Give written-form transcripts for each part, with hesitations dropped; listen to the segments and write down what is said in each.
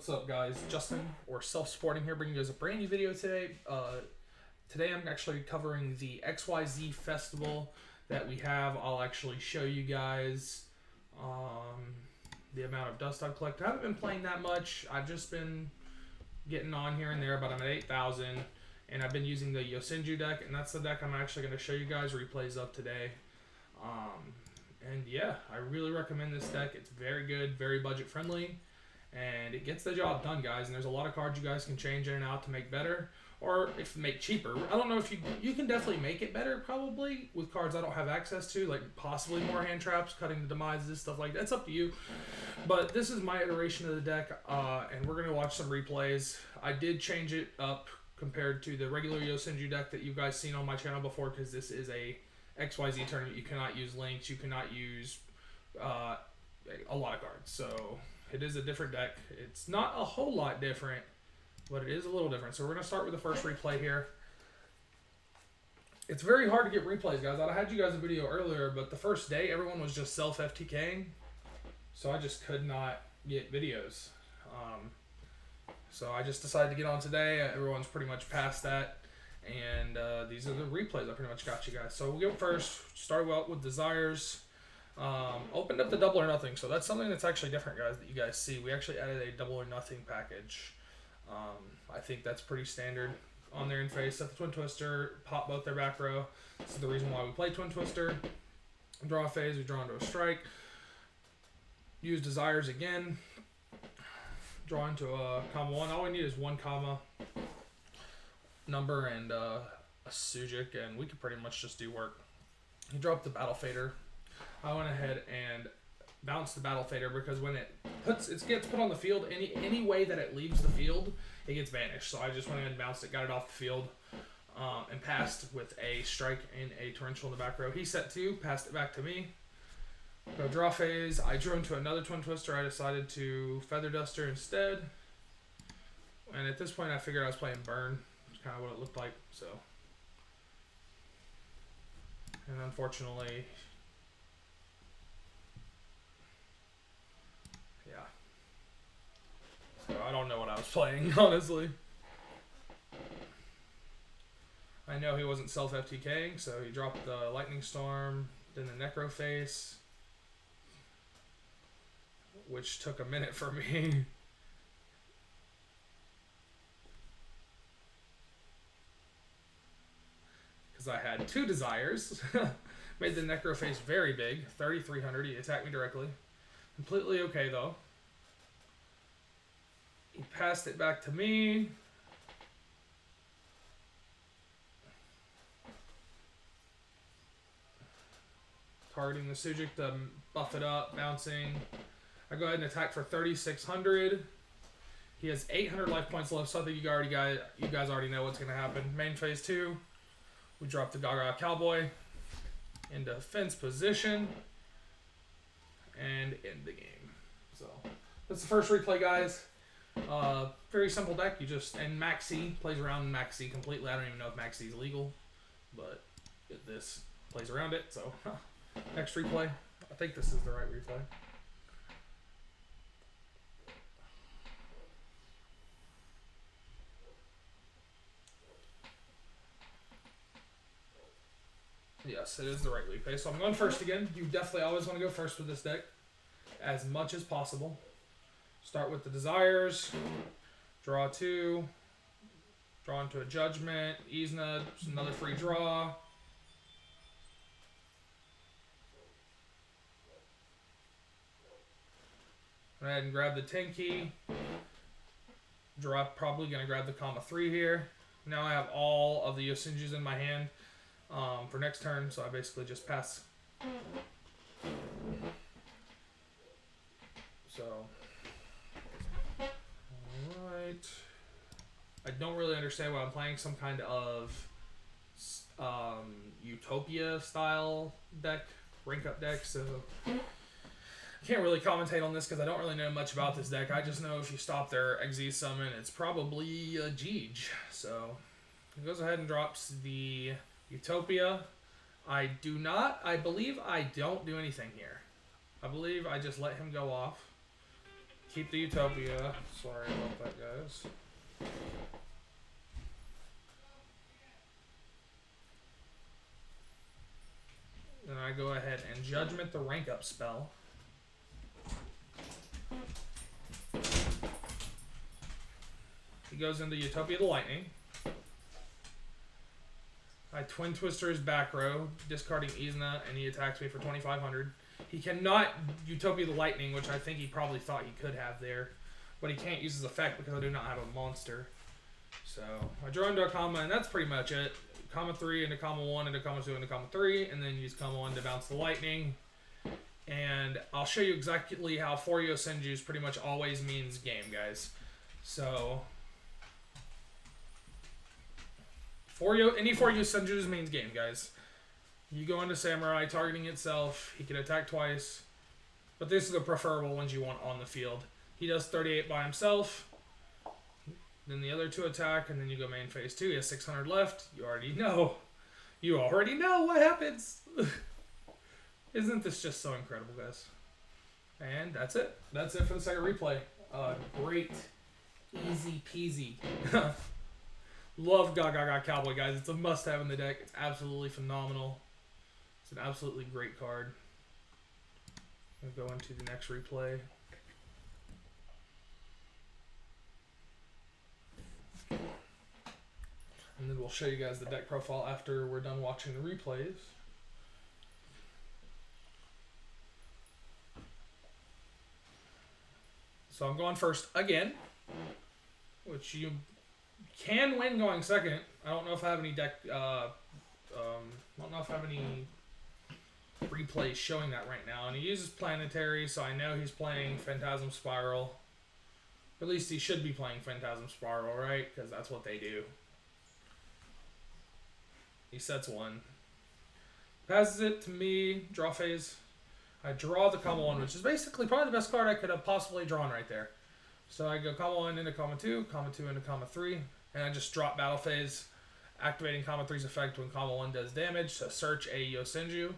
What's up, guys? Justin, or self-supporting here, bringing you guys a brand new video today. Today I'm actually covering the XYZ festival that we have. I'll actually show you guys the amount of dust I've collected. I haven't been playing that much. I've just been getting on here and there, but I'm at 8,000, and I've been using the Yosenju deck, and that's the deck I'm actually going to show you guys replays of today. And yeah, I really recommend this deck. It's very good, very budget friendly, and it gets the job done, guys. And there's a lot of cards you guys can change in and out to make better, or if make cheaper. I don't know if you can definitely make it better, probably, with cards I don't have access to, like possibly more hand traps, cutting the demises, stuff like that. It's up to you. But this is my iteration of the deck, and we're going to watch some replays. I did change it up compared to the regular Yosenju deck that you guys seen on my channel before, because this is a XYZ tournament. You cannot use links. You cannot use a lot of cards. So it is a different deck. It's not a whole lot different, but it is a little different. So we're going to start with the first replay here. It's very hard to get replays, guys. I had you guys a video earlier, but the first day everyone was just self-FTKing. So I just could not get videos. So I just decided to get on today. Everyone's pretty much past that. And these are the replays I pretty much got you guys. So we'll go first. Start out with Desires. Opened up the Double or Nothing. So that's something that's actually different, guys, that you guys see. We actually added a Double or Nothing package. I think that's pretty standard. On their in face, set the Twin Twister, pop both their back row. This is the reason why we play Twin Twister. Draw phase, we draw into a strike. Use Desires again. Draw into a comma 1. All we need is 1 comma number and a Sujic, and we could pretty much just do work. He dropped the Battle Fader. I went ahead and bounced the Battle Fader because when it gets put on the field, any way that it leaves the field, it gets banished. So I just went ahead and bounced it, got it off the field, and passed with a strike and a torrential in the back row. He set 2, passed it back to me. Go draw phase. I drew into another Twin Twister. I decided to Feather Duster instead. And at this point, I figured I was playing Burn. It's kind of what it looked like. So, and unfortunately, yeah. So I don't know what I was playing, honestly. I know he wasn't self-FTKing, so he dropped the Lightning Storm, then the Necro Face, which took a minute for me. Because I had 2 Desires. Made the Necro Face very big, 3,300. He attacked me directly. Completely okay, though. He passed it back to me. Targeting the Sujic to buff it up, bouncing. I go ahead and attack for 3,600. He has 800 life points left, so I think you guys already know what's going to happen. Main phase 2, we drop the Gaga Cowboy into fence position and end the game. So that's the first replay, guys. Very simple deck. And Maxi plays around Maxi completely. I don't even know if Maxi is legal, but this plays around it. So next replay. I think this is the right replay. Yes, it is the right replay. So I'm going first again. You definitely always want to go first with this deck as much as possible. Start with the Desires. Draw 2. Draw into a Judgment. Isna, another free draw. Go ahead and grab the 10 key. Probably going to grab the comma 3 here. Now I have all of the Yosenjus in my hand for next turn, so I basically just pass. So, alright. I don't really understand why I'm playing some kind of Utopia style deck, rank up deck, so I can't really commentate on this because I don't really know much about this deck. I just know if you stop their XZ summon, it's probably a Jeej. So he goes ahead and drops the Utopia. I believe I don't do anything here. I believe I just let him go off. keep the Utopia. Sorry about that, guys. Then I go ahead and Judgment the rank up spell. He goes into Utopia the Lightning. I Twin Twister his back row, discarding Izna, and he attacks me for 2,500. He cannot Utopia the Lightning, which I think he probably thought he could have there. But he can't use his effect because I do not have a monster. So I draw into a comma, and that's pretty much it. Comma 3 into comma 1 into comma 2 into comma 3, and then use comma 1 to bounce the lightning. And I'll show you exactly how 4 Yosenjus pretty much always means game, guys. So any 4 Yosenjus means game, guys. You go into Samurai, targeting itself. He can attack twice. But this is the preferable ones you want on the field. He does 38 by himself. Then the other 2 attack, and then you go main phase 2. He has 600 left. You already know. You already know what happens. Isn't this just so incredible, guys? And that's it. That's it for the second replay. Great. Easy peasy. Love Gaga Cowboy, guys. It's a must-have in the deck. It's absolutely phenomenal. It's an absolutely great card. I'm going to go into the next replay. And then we'll show you guys the deck profile after we're done watching the replays. So I'm going first again, which you can win going second. I don't know if I have any deck. I don't know if I have any replays showing that right now. And he uses Planetary, so I know he's playing Phantasm Spiral. At least he should be playing Phantasm Spiral, right? Because that's what they do. He sets 1. Passes it to me. Draw phase. I draw the comma 1, which is basically probably the best card I could have possibly drawn right there. So I go comma 1 into comma 2 into comma 3, and I just drop battle phase, activating comma 3's effect when comma 1 does damage to search a Yosenju.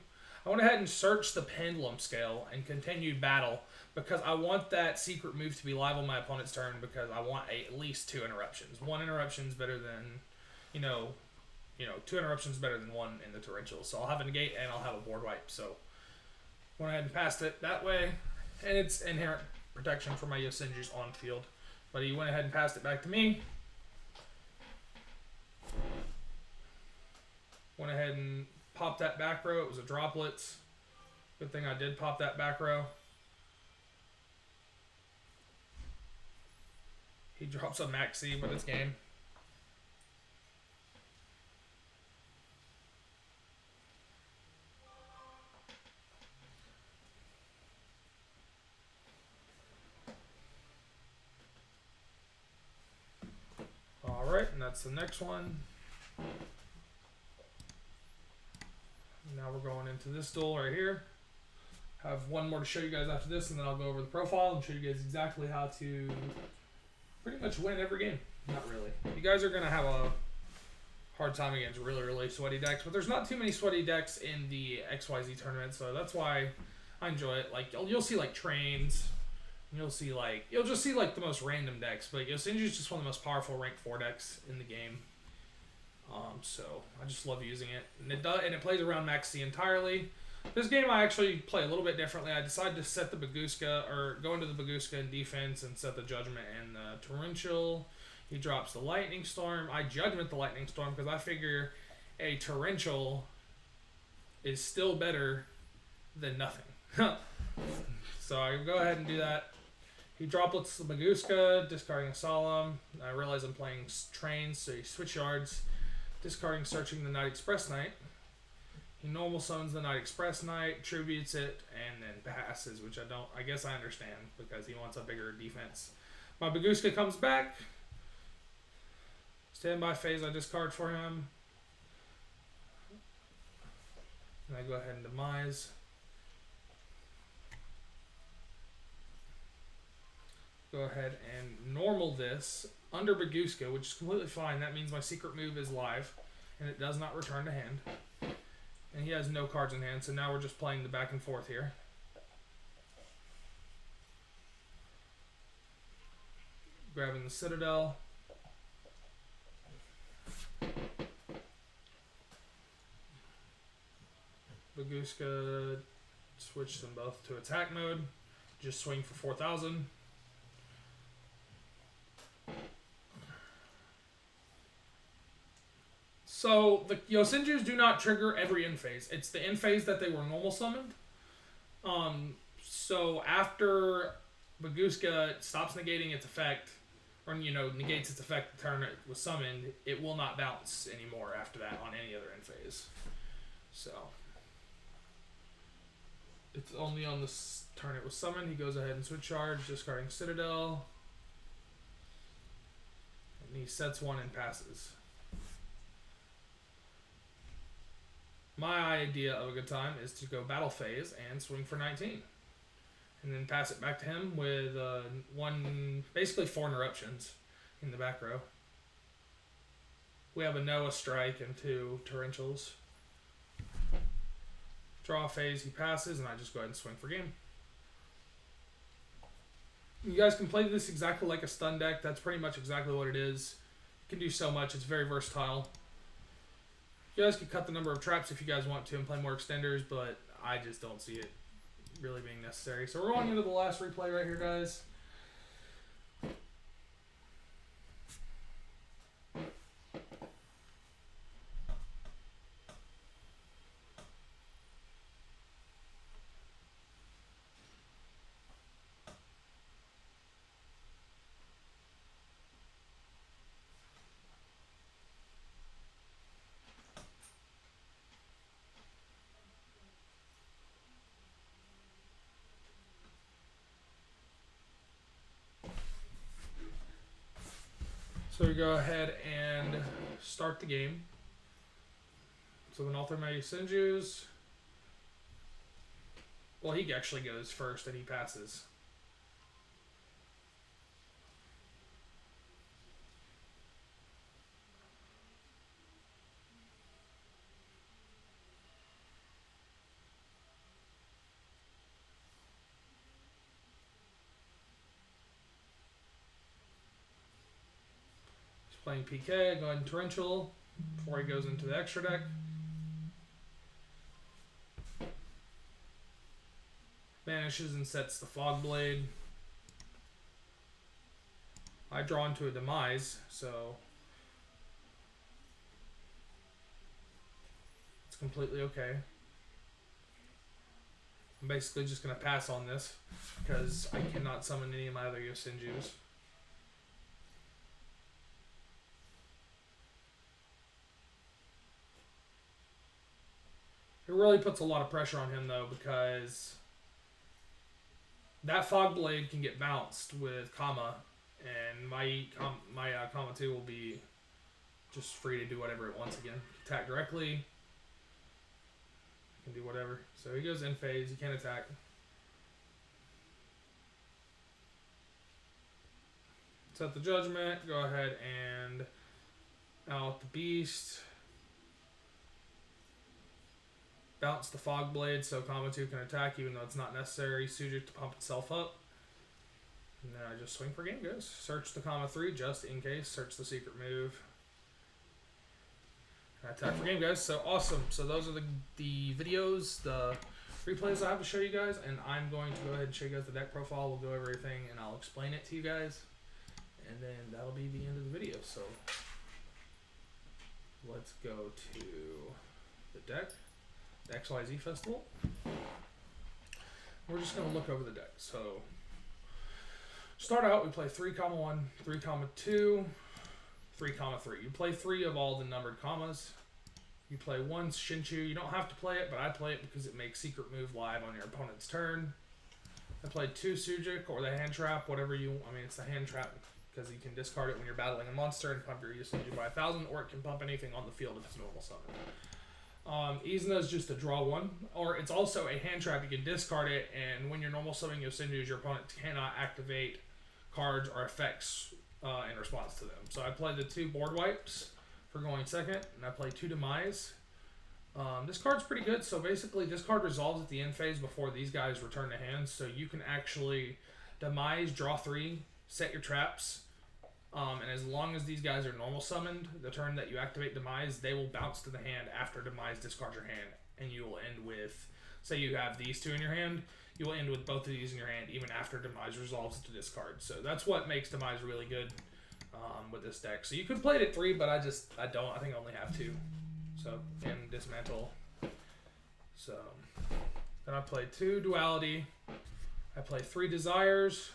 I went ahead and searched the Pendulum Scale and continued battle because I want that secret move to be live on my opponent's turn because I want at least 2 interruptions. 1 interruption is better than, 2 interruptions better than 1 in the Torrential. So I'll have a negate and I'll have a board wipe. So went ahead and passed it that way, and it's inherent protection for my Yosenjus on field. But he went ahead and passed it back to me. Went ahead and popped that back row. It was a droplets. Good thing I did pop that back row. He drops a maxi, but it's game. Alright, and that's the next one. Now we're going into this duel right here. Have one more to show you guys after this, and then I'll go over the profile and show you guys exactly how to pretty much win every game. Not really. You guys are going to have a hard time against really, really sweaty decks, but there's not too many sweaty decks in the XYZ tournament, so that's why I enjoy it. Like, you'll see, like, trains. You'll just see, like, the most random decks, but Yosenju is just one of the most powerful rank 4 decks in the game. So I just love using it, and it plays around Max C entirely. This game I actually play a little bit differently. I decided to set the Baguska, or go into the Baguska in defense and set the Judgment and the Torrential. He drops the Lightning Storm. I Judgment the Lightning Storm because I figure a Torrential is still better than nothing. So I go ahead and do that. He droplets the Baguska, discarding a Solemn. I realize I'm playing trains, so he switch yards. Discarding Searching the Night Express Knight. He normal summons the Night Express Knight, tributes it, and then passes, which I guess I understand because he wants a bigger defense. My Baguska comes back. Standby phase I discard for him. And I go ahead and demise. Go ahead and normal this under Baguska, which is completely fine. That means my secret move is live, and it does not return to hand. And he has no cards in hand, so now we're just playing the back and forth here. grabbing the Citadel. Baguska, switch them both to attack mode. Just swing for 4,000. So the Yosenjus do not trigger every end phase. It's the end phase that they were normal summoned. So after Baguska stops negating its effect, or negates its effect the turn it was summoned, it will not bounce anymore after that on any other end phase. So it's only on the turn it was summoned. He goes ahead and switch charge, discarding Citadel, and he sets one and passes. My idea of a good time is to go battle phase and swing for 19. And then pass it back to him with basically 4 interruptions in the back row. We have a Noah strike and 2 torrentials. Draw phase, he passes, and I just go ahead and swing for game. You guys can play this exactly like a stun deck. That's pretty much exactly what it is. You can do so much. It's very versatile. You guys can cut the number of traps if you guys want to and play more extenders, but I just don't see it really being necessary. So we're going into the last replay right here, guys. So we go ahead and start the game. So then all 3 my Yosenjus. Well, he actually goes first and he passes. Playing PK, going torrential before he goes into the extra deck. Vanishes and sets the Fog Blade. I draw into a Demise, so it's completely okay. I'm basically just going to pass on this because I cannot summon any of my other Yosenjus. It really puts a lot of pressure on him, though, because that Fog Blade can get bounced with Kama, and my Kama 2 will be just free to do whatever it wants again. Attack directly. Can do whatever. So he goes in phase. He can't attack. Set the Judgment. Go ahead and out the Beast. Bounce the Fog Blade so Kama 2 can attack even though it's not necessary. Sujuk to pump itself up. And then I just swing for game, guys. Search the Kama 3 just in case. Search the secret move. And I attack for game, guys. So awesome. So those are the videos, the replays I have to show you guys. And I'm going to go ahead and show you guys the deck profile. We'll go over everything and I'll explain it to you guys. And then that'll be the end of the video. So let's go to the deck. The XYZ Festival. We're just going to look over the deck. So, start out, we play 3-1, 3-2, 3-3. You play 3 of all the numbered commas. You play 1 Shinshu. You don't have to play it, but I play it because it makes secret move live on your opponent's turn. I played 2 Sujuk or the hand trap, whatever you. I mean, it's the hand trap because you can discard it when you're battling a monster and pump your Yosenju by 1,000, or it can pump anything on the field if it's normal summon. Izuna is just a draw 1, or it's also a hand trap. You can discard it, and when you're normal summoning Yosenjus, your opponent cannot activate cards or effects in response to them. So I play the 2 board wipes for going second, and I play 2 Demise. This card's pretty good. So basically, this card resolves at the end phase before these guys return to hand. So you can actually Demise, draw 3, set your traps, And as long as these guys are normal summoned, the turn that you activate Demise, they will bounce to the hand after Demise discards your hand. And you will end with, say you have these two in your hand, you will end with both of these in your hand even after Demise resolves to discard. So that's what makes Demise really good with this deck. So you could play it at 3, but I don't. I think I only have 2. So, and Dismantle. So, then I play 2 Duality. I play 3 Desires.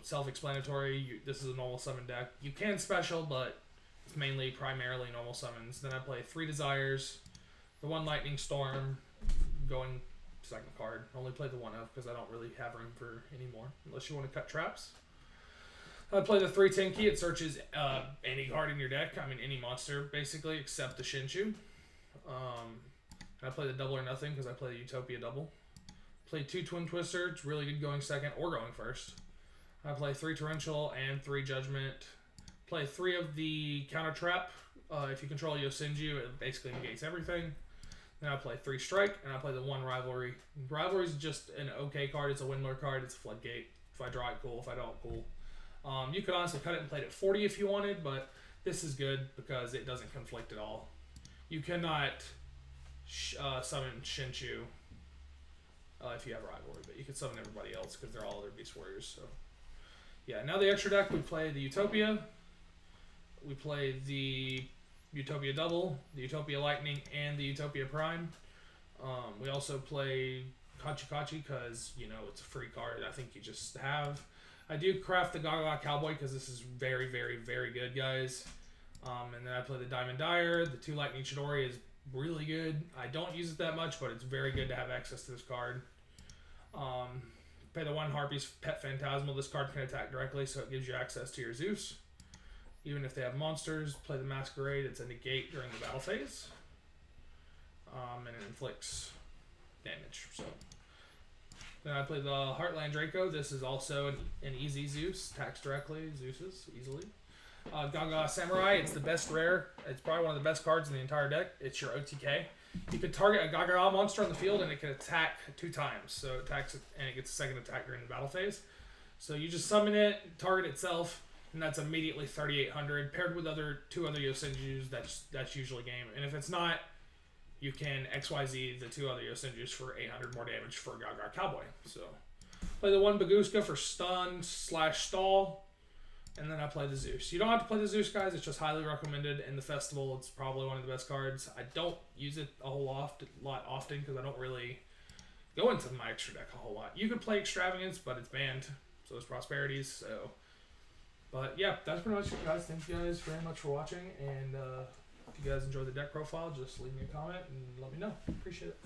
Self-explanatory. This is a normal summon deck. You can special, but it's primarily normal summons. Then I play 3 Desires. The 1 Lightning Storm. Going second card. Only play the 1 of because I don't really have room for any more. Unless you want to cut traps. I play the 3 Tenki. It searches any card in your deck. I mean, any monster, basically, except the Shinshu. I play the Double or Nothing because I play the Utopia Double. Play 2 Twin Twister. It's really good going second or going first. I play 3 Torrential and 3 Judgment. Play 3 of the Counter Trap. If you control Yosenju, it basically negates everything. Then I play 3 Strike, and I play the 1 Rivalry. Rivalry is just an okay card. It's a Windler card. It's a Floodgate. If I draw it, cool. If I don't, cool. You could honestly cut it and play it at 40 if you wanted, but this is good because it doesn't conflict at all. You cannot summon Shinshu if you have Rivalry, but you can summon everybody else because they're all other Beast Warriors. So, yeah. Now the extra deck, we play the Utopia. We play the Utopia Double, the Utopia Lightning, and the Utopia Prime. We also play Kachi because, it's a free card I think you just have. I do craft the Gaga Cowboy because this is very, very, very good, guys. And then I play the Diamond Dyer. The 2 Lightning Chidori is really good. I don't use it that much, but it's very good to have access to this card. Play the 1 Harpy's Pet Phantasmal. This card can attack directly, so it gives you access to your Zeus. Even if they have monsters, play the Masquerade. It's a negate during the battle phase. And it inflicts damage. So then I play the Heartland Draco. This is also an easy Zeus. Attacks directly. Zeus's easily. Gaga Samurai. It's the best rare. It's probably one of the best cards in the entire deck. It's your OTK. You can target a Gaga monster on the field and it can attack 2 times. So it attacks it and it gets a second attack during the battle phase. So you just summon it, target itself, and that's immediately 3,800. Paired with 2 other Yosenjus, that's usually game. And if it's not, you can XYZ the 2 other Yosenjus for 800 more damage for Gaga Cowboy. So play the 1 Baguska for stun/stall. And then I play the Zeus. You don't have to play the Zeus, guys. It's just highly recommended. In the festival, it's probably one of the best cards. I don't use it a lot often because I don't really go into my extra deck a whole lot. You could play Extravagance, but it's banned. So is Prosperities. So, but yeah, that's pretty much it, guys. Thank you guys very much for watching. And if you guys enjoy the deck profile, just leave me a comment and let me know. Appreciate it.